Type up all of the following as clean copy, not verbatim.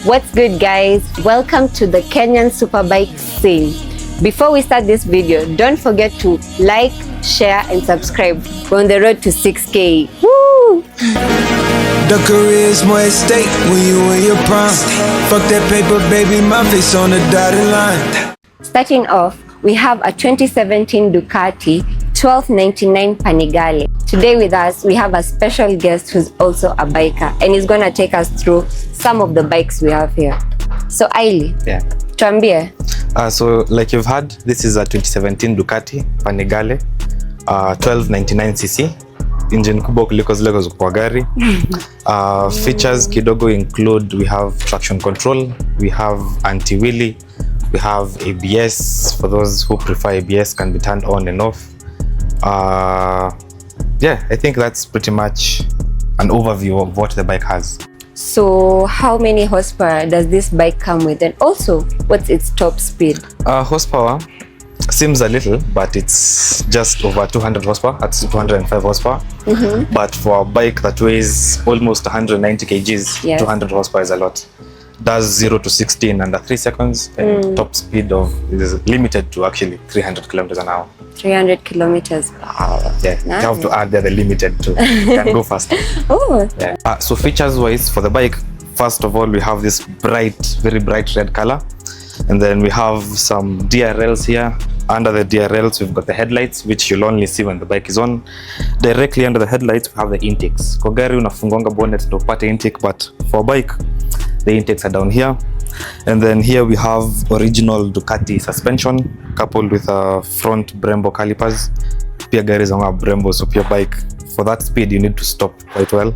What's good, guys? Welcome to the Kenyan Superbike scene. Before we start this video, don't forget to like, share and subscribe. We're on the road to 6K. Woo! The career's more at stake when you in your prime. Fuck that paper, baby, my face on the dotted line. Starting off, we have a 2017 Ducati 1299 Panigale. Today with us, we have a special guest who's also a biker and he's gonna take us through some of the bikes we have here. So Aili, tuambie. So like you've heard, this is a 2017 Ducati Panigale 1299cc. Engine kubwa kuliko zile kwa gari. Features kidogo include, we have traction control, we have anti-wheelie, we have ABS. For those who prefer ABS, can be turned on and off. Yeah, I think that's pretty much an overview of what the bike has. So how many horsepower does this bike come with, and also what's its top speed? Horsepower seems a little, but it's just over 200 horsepower. That's 205 horsepower. But for a bike that weighs almost 190 kgs, yes, 200 horsepower is a lot. Does 0 to 60 in under 3 seconds, and top speed of is limited to actually 300 kilometers an hour. 300 kilometers. Yeah, nice. You have to add there the limited too. You can go faster. Oh. Yeah. So features wise for the bike, first of all, we have this very bright red color. And then we have some DRLs here. Under the DRLs, we've got the headlights, which you'll only see when the bike is on. Directly under the headlights, we have the intakes. Kwa gari unafungonga bonnet to upate intake, but for bike, the intakes are down here. And then here we have original Ducati suspension, coupled with a front Brembo calipers. Pia gari zonga Brembo, so pia bike, for that speed, you need to stop quite well.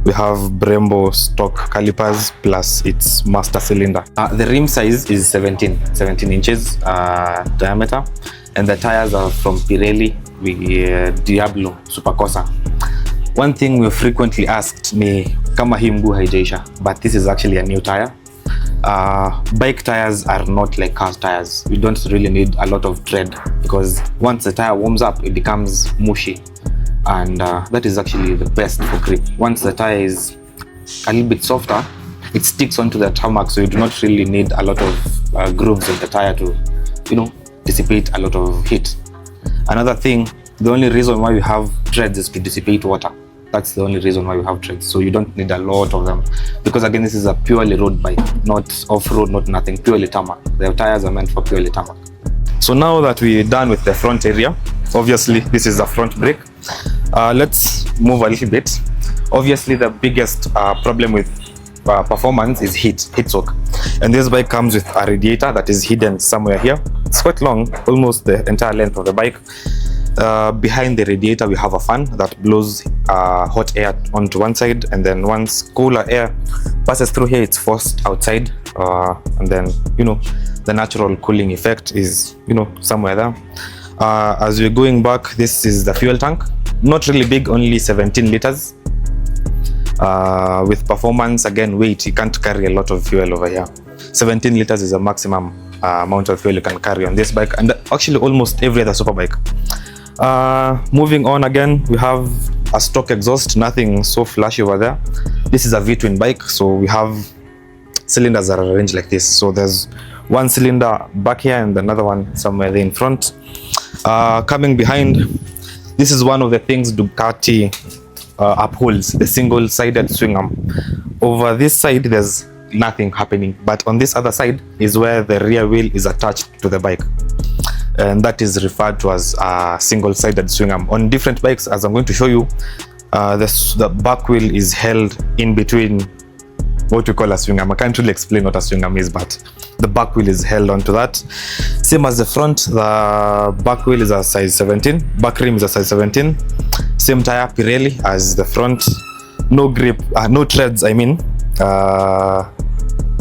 We have Brembo stock calipers plus its master cylinder. The rim size is 17 inches diameter, and the tires are from Pirelli with Diablo Supercorsa. One thing we're frequently asked ni kama hii mguu haijaisha, but this is actually a new tire. Bike tires are not like car tires. You don't really need a lot of tread, because once the tire warms up, it becomes mushy. And that is actually the best for grip. Once the tire is a little bit softer, it sticks onto the tarmac, so you do not really need a lot of grooves in the tire to, dissipate a lot of heat. Another thing, the only reason why we have treads is to dissipate water. That's the only reason why we have treads. So you don't need a lot of them, because again, this is a purely road bike, not off-road, not nothing, purely tarmac. The tires are meant for purely tarmac. So now that we're done with the front area, obviously this is the front brake. Let's move a little bit. Obviously the biggest problem with performance is heat soak. And this bike comes with a radiator that is hidden somewhere here. It's quite long, almost the entire length of the bike. Behind the radiator we have a fan that blows hot air onto one side, and then once cooler air passes through here, it's forced outside, and then the natural cooling effect is somewhere there. As we're going back, this is the fuel tank. Not really big, only 17 liters. With performance, again, weight, you can't carry a lot of fuel over here. 17 liters is the maximum amount of fuel you can carry on this bike, and actually almost every other superbike. Moving on, again, we have a stock exhaust, nothing so flashy over there. This is a V-twin bike, so we have cylinders that are arranged like this. So there's one cylinder back here and another one somewhere there in front. Coming behind, this is one of the things Ducati upholds, the single-sided swing arm. Over this side, there's nothing happening, but on this other side is where the rear wheel is attached to the bike, and that is referred to as a single-sided swing arm. On different bikes, as I'm going to show you, the back wheel is held in between what we call a swing arm. I can't really explain what a swing arm is, but the back wheel is held onto that. Same as the front, the back wheel is a size 17, back rim is a size 17. Same tire, Pirelli, as the front. No grip, no treads, I mean.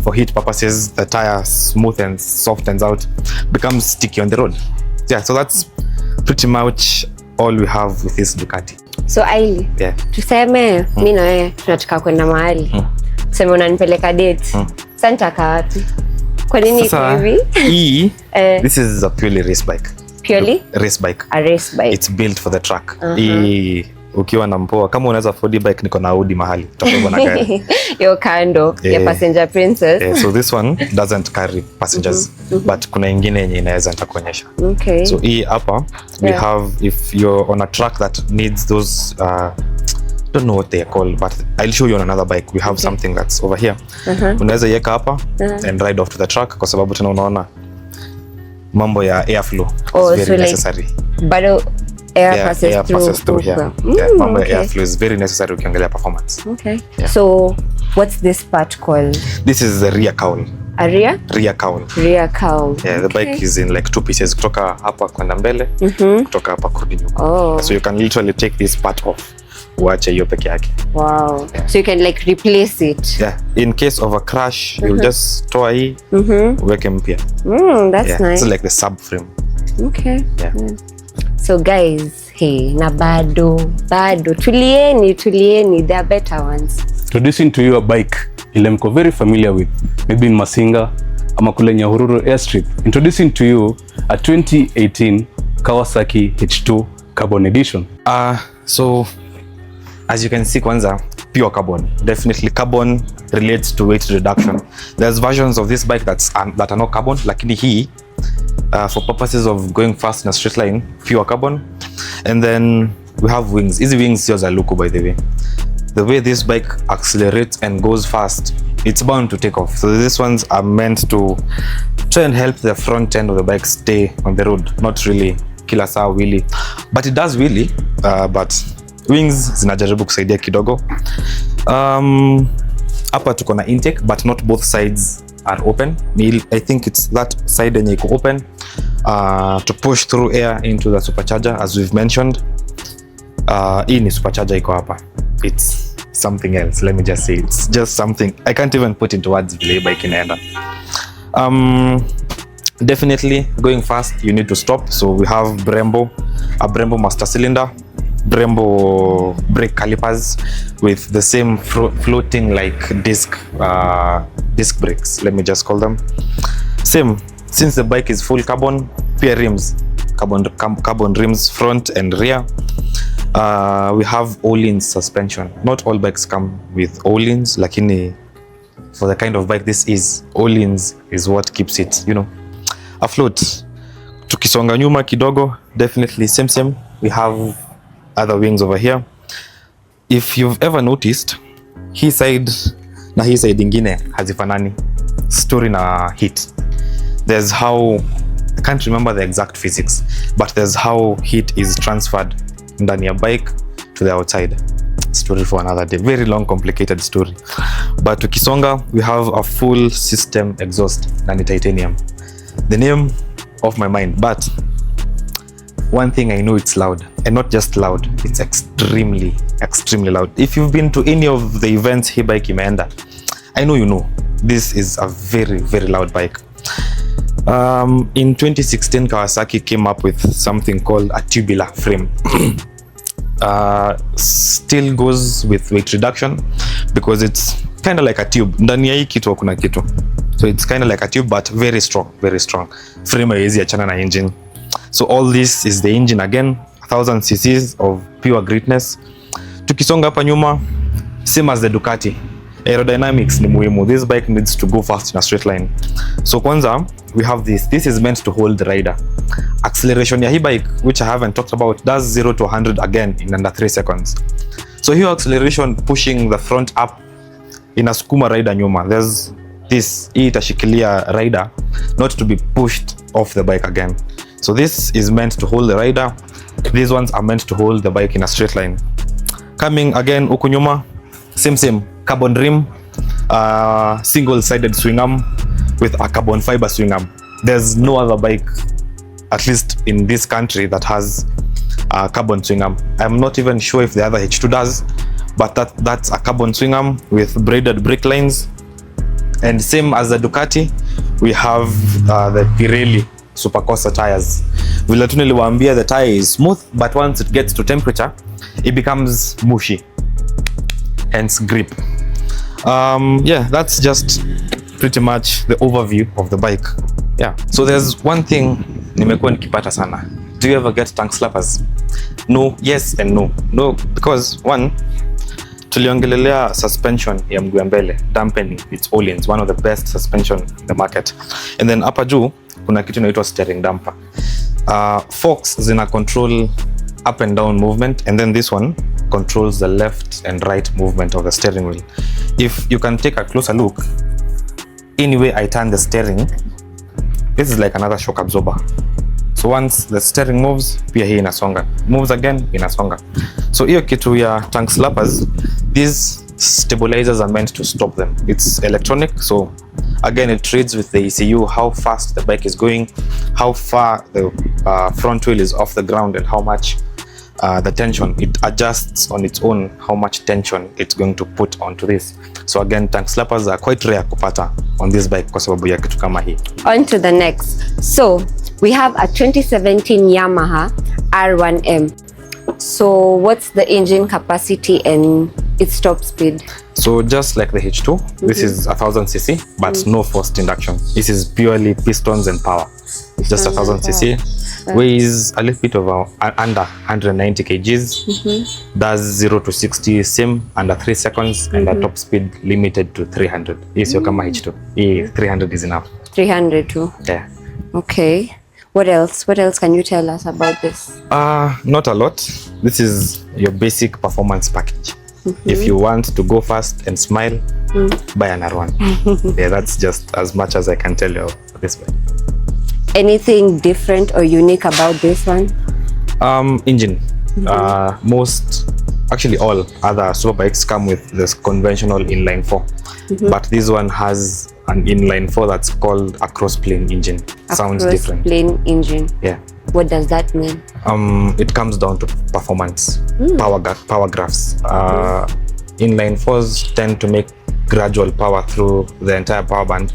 For heat purposes, the tire smoothens, softens out, becomes sticky on the road. Yeah, so that's pretty much all we have with this Ducati. So Aili, tuseme mimi na wewe tunataka kwenda mahali. Tuseme unanipeleka date. Sasa nitaka wapi? Kwa nini hivi? This is a purely race bike. Purely? Race bike. A race bike. It's built for the track. ukiwa na mpoa, kama unaweza afford bike, niko na Audi mahali utakuwa na gari yo kando ya passenger princess. So this one doesn't carry passengers, but kuna ingine yenye inaweza nitakuonyesha. Okay. So hii hapa we have, if you're on a track that needs those don't know what they are called, but I'll show you on another bike. We have something that's over here. Unaweza yeka hapa and ride off to the track, kwa sababu tena unaona mambo ya airflow is very necessary. Bado air passes through here. Mambo ya airflow is very necessary ukiangalia performance. Okay. So what's this part called? This is the rear cowl. A rear? Rear cowl. Rear cowl. Yeah, the bike is in like 2 pieces, kutoka hapa kwenda mbele, kutoka hapa kurudi nyuma. So you can literally take this part off, uache hiyo peke yake. Wow. So you can like replace it. Yeah, in case of a crash, you'll just toa hii, uweke mpya. That's nice. It's like the subframe. Okay. Yeah. So guys, hey, na bado tulieni, there are better ones. Introducing to you a bike ile mko very familiar with, maybe in Masinga ama kule Nyahururu airstrip. Introducing to you a 2018 Kawasaki H2 Carbon Edition. So as you can see, kwanza pure carbon. Definitely carbon relates to weight reduction. There's versions of this bike that are not carbon, lakini hii for purposes of going fast in a straight line, pure carbon. And then we have wings. Easy wings sio za luku, by the way. The way this bike accelerates and goes fast, it's bound to take off. So these ones are meant to try and help the front end of the bike stay on the road, not really kila saa wheelie, but it does wheelie, but wings zinajaribu kusaidia kidogo. Hapa tuko na intake, but not both sides are open. I think it's that side yenye iko open to push through air into the supercharger, as we've mentioned. Hii ni supercharger iko hapa. It's something else. Let me just say, it's just something I can't even put into words vile bike inaenda. Definitely going fast, you need to stop. So we have a Brembo master cylinder, Brembo brake calipers with the same floating like disc brakes, let me just call them. Same, since the bike is full carbon, pure rims, carbon rims front and rear. We have Öhlins suspension. Not all bikes come with Öhlins, lakini for the kind of bike this is, Öhlins is what keeps it, afloat. Tukisonga nyuma kidogo, definitely same. We have other wings over here. If you've ever noticed, hii side na hii side ingine hazifanani. Story na heat. There's how, I can't remember the exact physics, but there's how heat is transferred ndani ya bike to the outside. Story for another day. Very long, complicated story. But tukisonga, we have a full system exhaust na ni titanium. The name of my mind, but one thing I know, it's loud, and not just loud, it's extremely loud. If you've been to any of the events hii bike imeenda, I know you know this is a very loud bike. In 2016, Kawasaki came up with something called a tubular frame. Still goes with weight reduction because it's kind of like a tube. Ndani ya hii kitu kuna kitu, so it's kind of like a tube, but very strong. Frame haiwezi achana na engine. So all this is the engine again, 1000 cc's of pure greatness. Tukisonga hapa nyuma, same as the Ducati, aerodynamics ni muhimu. This bike needs to go fast in a straight line. So kwanza we have this is meant to hold the rider. Acceleration ya hii bike, which I haven't talked about, does 0 to 100 again in under 3 seconds. So hiyo acceleration pushing the front up inasukuma rider nyuma. There's this, hii itashikilia rider not to be pushed off the bike again. So this is meant to hold the rider. These ones are meant to hold the bike in a straight line. Coming again huku nyuma, same carbon rim, single-sided swing arm with a carbon fiber swing arm. There's no other bike, at least in this country, that has a carbon swing arm. I'm not even sure if the other H2 does, but that's a carbon swing arm with braided brake lines. And same as the Ducati, we have the Pirelli Supercorsa tires. Vile tu niliwaambia, the tire is smooth, but once it gets to temperature, it becomes mushy, hence grip. Yeah, that's just pretty much the overview of the bike. Yeah. So there's one thing nimekuwa nikipata sana. Do you ever get tongue slappers No, yes and no. No, because one, tuliongelelea suspension ya mguu ya mbele, dampening, it's Öhlins, one of the best suspension in the market. And then hapa juu kuna kitu inaitwa steering damper. Forks zina control up and down movement, and then this one controls the left and right movement of the steering wheel. If you can take a closer look, anyway I turn the steering, this is like another shock absorber. So once the steering moves, pia hii inasonga. Moves again, inasonga. So hiyo kitu ya tank slappers, these stabilizers are meant to stop them. It's electronic, so again it trades with the ECU, how fast the bike is going, how far the front wheel is off the ground, and how much the tension. It adjusts on its own how much tension it's going to put onto this. So again, tank slappers are quite rare kupata on this bike kwa sababu ya kitu kama hii. On to the next. So we have a 2017 Yamaha R1M. So what's the engine capacity and its top speed? So just like the H2, this is 1000cc, but no forced induction. This is purely pistons and power. Just 1000cc. Weighs a little bit of under 190 kgs. Does 0 to 60 sim under 3 seconds, and the top speed limited to 300. Is your kama H2. 300 is enough. 300 too. Yeah. Okay. What else? What else can you tell us about this? Not a lot. This is your basic performance package. If you want to go fast and smile, buy an R1. Yeah, that's just as much as I can tell you for this one. Anything different or unique about this one? Engine. Most, actually all other superbikes come with this conventional inline 4. But this one has an inline 4 that's called a cross-plane engine. Sounds different. Cross-plane engine. Yeah. What does that mean? It comes down to performance, power graphs. Inline 4s tend to make gradual power through the entire power band,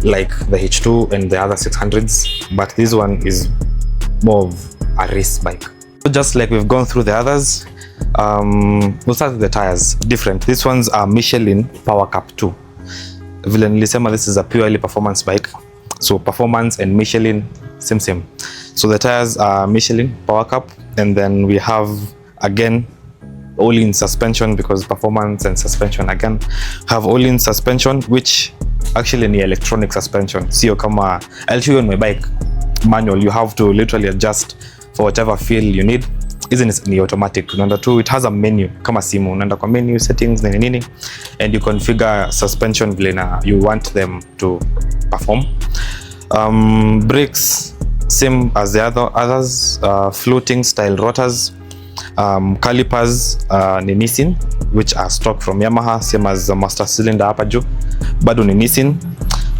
like the H2 and the other 600s, but this one is more of a race bike. So just like we've gone through the others, we'll start with the tires. Different. These ones are Michelin Power Cup 2. Vile nilisema, this is a purely performance bike. So performance and Michelin, same. So the tires are Michelin Power Cup, and then we have again Öhlins suspension, because performance and suspension again have Öhlins suspension, which actually ni electronic suspension. Sio kama, I'll show you on my bike, manual. You have to literally adjust for whatever feel you need. Isn't ni automatic. Number two, it has a menu kama simu. Unaenda kwa menu settings nini, and you configure suspension vile na you want them to perform. Brakes same as the others, floating style rotors. Calipers ni Nissin, which are stock from Yamaha, same as the master cylinder hapa juu, bado ni Nissin.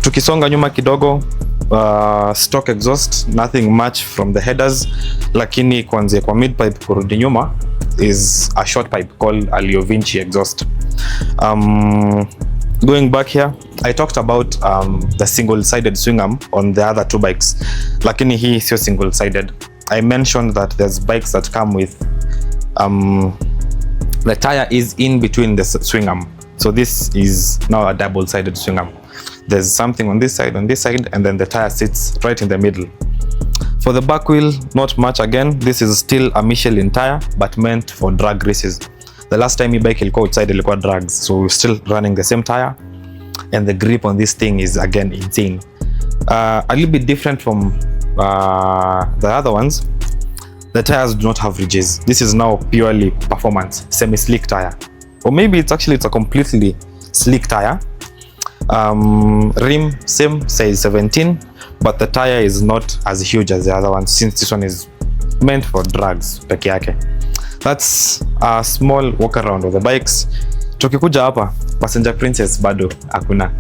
Tukisonga nyuma kidogo, stock exhaust, nothing much from the headers, lakini kuanzia kwa mid pipe kurudi nyuma is a short pipe called a Vinci exhaust. Going back here, I talked about the single-sided swing arm on the other two bikes, lakini hii sio single-sided. I mentioned that there's bikes that come with the tire is in between the swing arm. So this is now a double-sided swing arm. There's something on this side, and then the tire sits right in the middle. For the back wheel, not much again. This is still a Michelin tire, but meant for drag races. The last time bike ilikuwa outside ilikuwa drags, so we're still running the same tire, and the grip on this thing is again insane. A little bit different from the other ones. The tires do not have ridges. This is now purely performance, semi-slick tire, or maybe it's a completely slick tire. Rim same size 17, but the tire is not as huge as the other one, since this one is meant for drags peke yake. That's a small walk around of the bikes. Tukikuja hapa, passenger princess bado hakuna,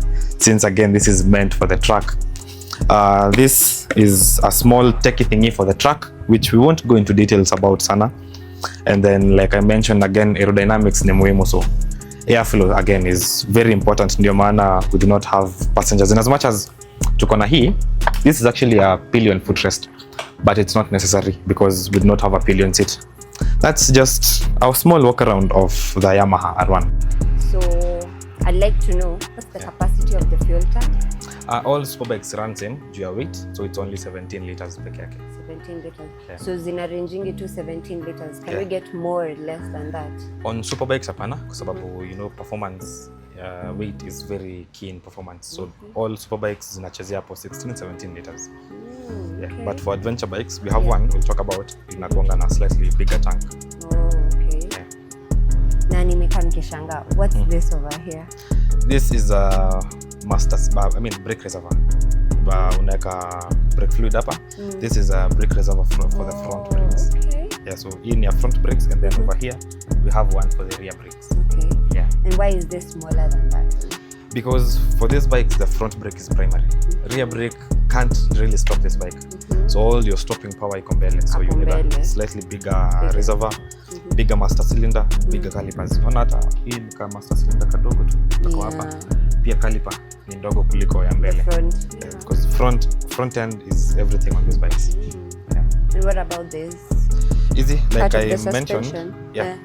since again this is meant for the track. This is a small techie thingy for the track, which we won't go into details about sana. And then, like I mentioned again, aerodynamics ni muhimu, so airflow again is very important. Ndio maana we do not have passengers. In as much as tuko na hii, this is actually a pillion footrest, but it's not necessary because we do not have a pillion seat. That's just a small walk around of the Yamaha R1. So I'd like to know, what's the capacity of the fuel tank? All Superbikes run same juu ya weight, so it's only 17 liters peke yake. 17 liters. Yeah. So zina ranging to 17 liters. Can we get more or less than that? On Superbikes hapana, kwa sababu you know performance weight is very key in performance. So all Superbikes zinachezea hapo 16 17 liters. Yeah. Okay. But for adventure bikes, we have one we'll talk about, inakuanga na slightly bigger tank. Oh, okay. Yeah. Na nimekaa nikishanga, what's this over here? This is a brake reservoir. Unaweka brake fluid hapa. This is a brake reservoir for the front brakes. Okay. Yeah, so in your front brakes, and then over here we have one for the rear brakes. Okay. Yeah. And why is this smaller than that? Because for this bike, the front brake is primary. Rear brake can't really stop this bike. So all your stopping power iko mbele. So you need a slightly bigger reservoir, bigger master cylinder, bigger calipers. Ona hata hii ni kama master cylinder kadogo tu. Tako hapa. Pia caliper ni ndogo kuliko ya mbele. Yeah, because front end is everything on these bikes. Yeah. And what about this? Easy, like I suspension? mentioned. Yeah.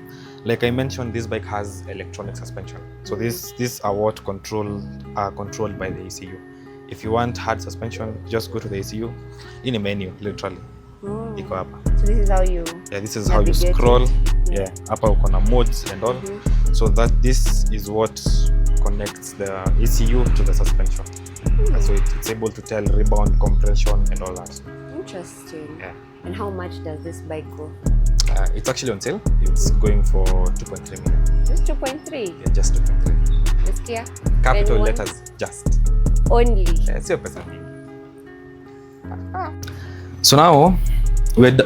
Like I mentioned, this bike has electronic suspension. So these are what are controlled by the ECU. If you want hard suspension, just go to the ECU in a menu, literally. Iko hapa. So this is how you this is how you scroll. Yeah, hapa uko na modes and all. So this is what connects the ECU to the suspension. So it's able to tell rebound, compression and all that. Interesting. Yeah. And how much does this bike go? It's actually on sale. It's going for 2.3 million. Just 2.3? Yeah, just 2.3. Let's clear. Capital letters, just. Only. Yeah, sio pesa mingi. So now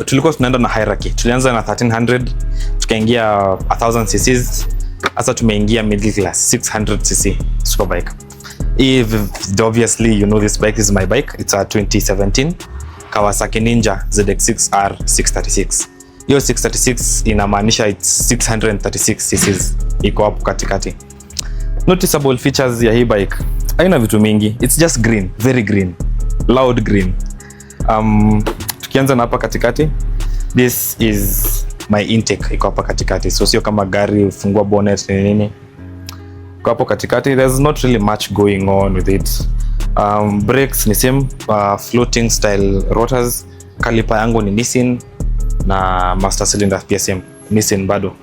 tulikuwa tunaenda na hierarchy. Tulianza na 1300, tukaingia 1000 cc's. Sasa tumeingia middle class 600 cc Superbike. Obviously you know this bike is my bike. It's a 2017 Kawasaki Ninja ZX6R 636. Hiyo 636 inamaanisha it's 636 cc's. Iko hapo katikati. Noticeable features ya hii bike, haina vitu mingi. It's just green, very green, loud green. Tukianza na hapa katikati, this is my intake, iko hapa katikati. So sio kama gari ufungua bonnet ni nini. Iko hapo katikati, there's not really much going on with it. Brakes ni same, floating style rotors. Caliper yangu ni Nissin na master cylinder pia same, Nissin bado.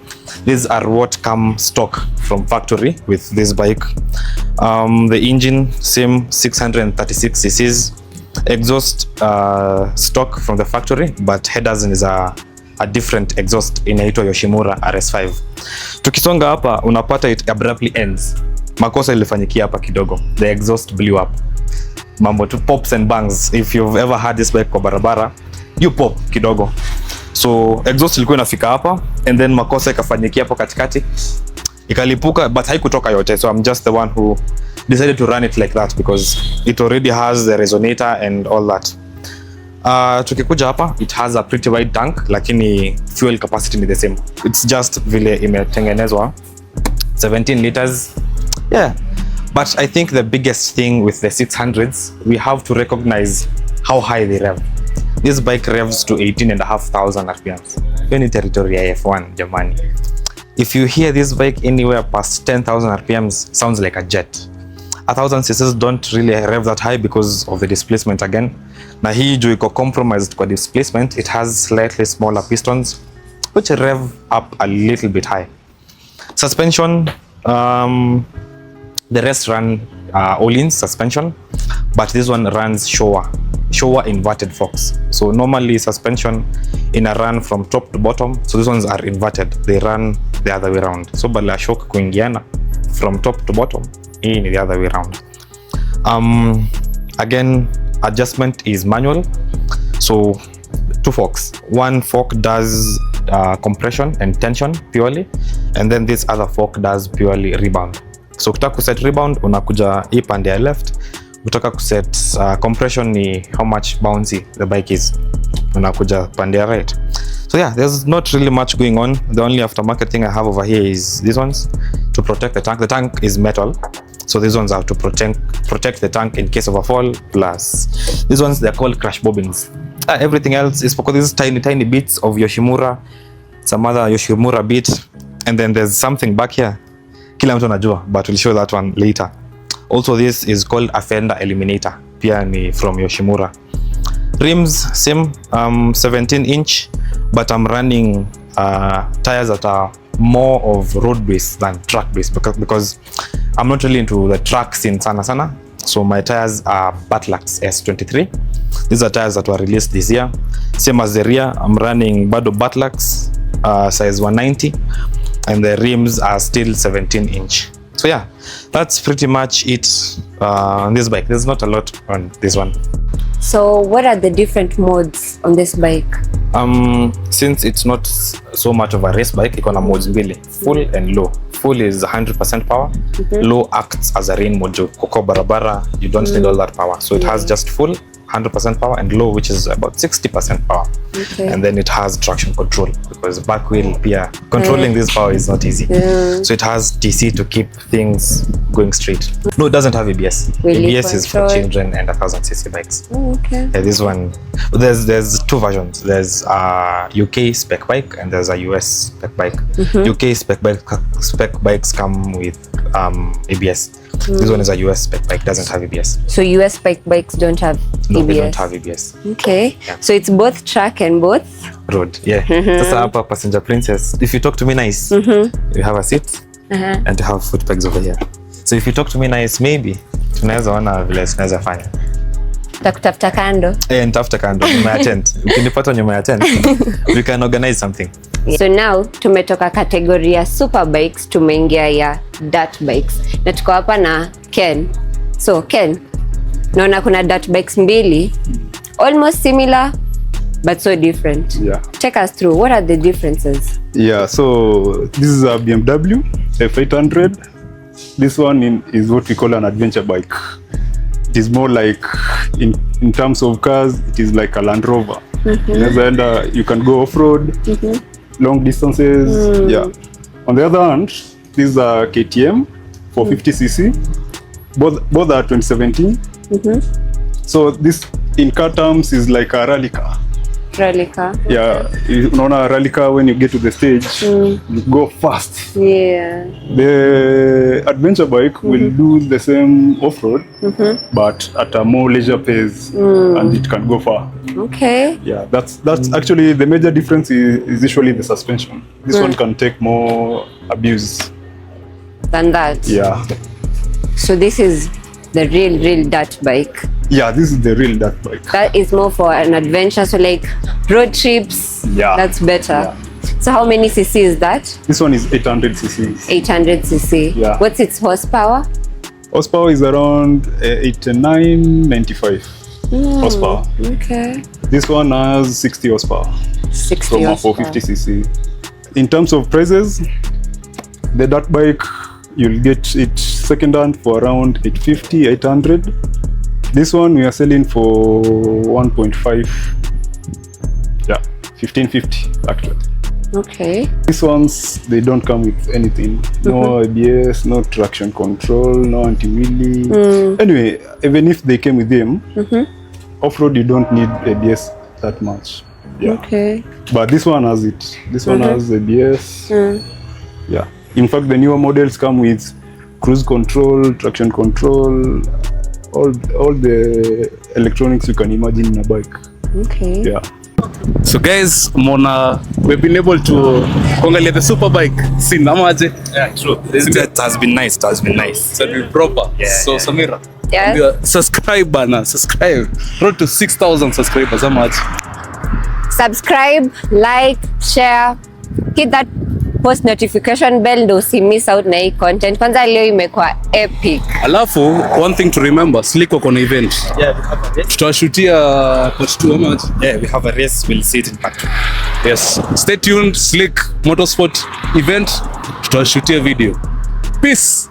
These are what come stock from factory with this bike. The engine same 636 cc's. Exhaust stock from the factory, but headers is a different exhaust inaitwa Yoshimura RS5. Tukisonga hapa unapata it abruptly ends. Makosa ilifanyikia hapa kidogo. The exhaust blew up. Mambo tu pops and bangs. If you've ever had this bike kwa barabara, you pop kidogo. So exhaust ilikuwa inafika hapa and then makosa ikafanyikia hapo katikati. Ikalipuka but haikutoka yote. So I'm just the one who decided to run it like that because it already has the resonator and all that. Tukikuja hapa, it has a pretty wide tank lakini fuel capacity ni the same. It's just vile imetengenezwa 17 liters. Yeah. But I think the biggest thing with the 600s, we have to recognize how high they rev. This bike revs to 18,500 RPMs. Any territory F1, jamani. If you hear this bike anywhere past 10,000 RPMs, sounds like a jet. 1,000 cc's don't really rev that high because of the displacement again. Na hii juu iko compromised kwa displacement, it has slightly smaller pistons, which rev up a little bit high. Suspension, the rest run all-in suspension, but this one runs Showa inverted forks. So normally suspension in a run from top to bottom, so these ones are inverted, they run the other way around. So bala shock kuingiana from top to bottom, hii ni the other way around. Again, adjustment is manual, so 2 forks. One fork does compression and tension purely, and then this other fork does purely rebound. So ukitaka kuset rebound unakuja hii pande ya left, ukitaka kuset compression ni how much bouncy the bike is, unakuja pande ya right. So yeah, there's not really much going on. The only aftermarket thing I have over here is these ones to protect the tank. The tank is metal, so these ones are to protect the tank in case of a fall. Plus these ones, they're called crash bobbins. Everything else is because these tiny bits of Yoshimura, some other Yoshimura bit, and then there's something back here. Kila mtu anajua, but we'll show that one later. Also, this is called a fender eliminator. Pia ni from Yoshimura. Rims, same, 17-inch, but I'm running tires that are more of road based than track based because I'm not really into the track scene sana. So my tires are Batlux S23. These are tires that were released this year. Same as the rear, I'm running Bado Batlux size 190, and the rims are still 17-inch. So yeah, that's pretty much it on this bike. There's not a lot on this one. So what are the different modes on this bike? Since it's not so much of a race bike, iko na modes mbili, full and low. Full is 100% power. Low acts as a rain mode. Koko barabara, you don't need all that power. So it has just full 100% power and low, which is about 60% power. And then it has traction control because back wheel, controlling this power is not easy. So it has DC to keep things going straight. No, it doesn't have ABS. ABS is for children and 1000cc bikes. Yeah, this one, there's two versions. There's a UK spec bike and there's a US spec bike. UK spec bikes come with ABS. This one is a US spec bike, doesn't have ABS. So US spec bikes don't have ABS? No, they don't have ABS. Okay. Yeah. So it's both track and both? Road, yeah. Sasa hapa passenger princess, if you talk to me nice, you have a seat and you have foot pegs over here. So if you talk to me nice, maybe tunaweza ona vile tunaweza fanya. Takutafuta kando? Nitafuta kando, nyuma ya tent. Ukinipata nyuma ya tent, we can organize something. So now tumetoka kategori ya superbikes tumeingia ya dirt bikes. Na tuko hapa na Ken. So Ken, naona kuna dirt bikes mbili, almost similar but so different. Yeah. Take us through, what are the differences? Yeah, so this is a BMW F800. This one is what we call an adventure bike. It is more like, in terms of cars, it is like a Land Rover. You can go off-road, long distances. Yeah. On the other hand, this is a KTM 450cc. Both are 2017. So this, in car terms, is like a rally car. Rally car? Yeah, you know, a rally car, when you get to the stage, you go fast. Yeah. The adventure bike will do the same off-road, but at a more leisure pace, and it can go far. Okay. Yeah, that's actually the major difference is usually the suspension. This one can take more abuse than that. Yeah. So this is the real dirt bike. Yeah, this is the real dirt bike. That is more for an adventure, so like road trips. Yeah. That's better. Yeah. So how many cc is that? This one is 800cc. 800cc. Yeah. What's its horsepower? Horsepower is around 89-95 horsepower. Okay. This one has 60 horsepower. 60 from horsepower. 450cc. In terms of prices, the dirt bike, you'll get it second-hand for around 850, 800. This one we are selling for 1.5. Yeah, 1550 actually. Okay. These ones, they don't come with anything. No ABS, no traction control, no anti-wheelie. Anyway, even if they came with them, off-road you don't need ABS that much. Yeah. Okay. But this one has it. This one has ABS. Yeah. In fact, the newer models come with cruise control, traction control, all the electronics you can imagine in a bike. Okay. Yeah. So guys, we've been able to kuangalia the Superbike scene. Yeah, true. It has been nice. It has been nice. It has been proper. Yeah, so Samira, Yes. subscribe. Road to 6,000 subscribers. How much? Subscribe, like, share, hit that post notification bell ndo usi miss out na hii content. Kwanza leo imekuwa epic. Alafu, one thing to remember, Slick wako na event. Yeah, we have a race. Tutawashutia part 2 how much? Yeah, we have a race. We'll see it in part 2. Yes. Stay tuned, Slick Motorsport event. Tutawashutia video. Peace.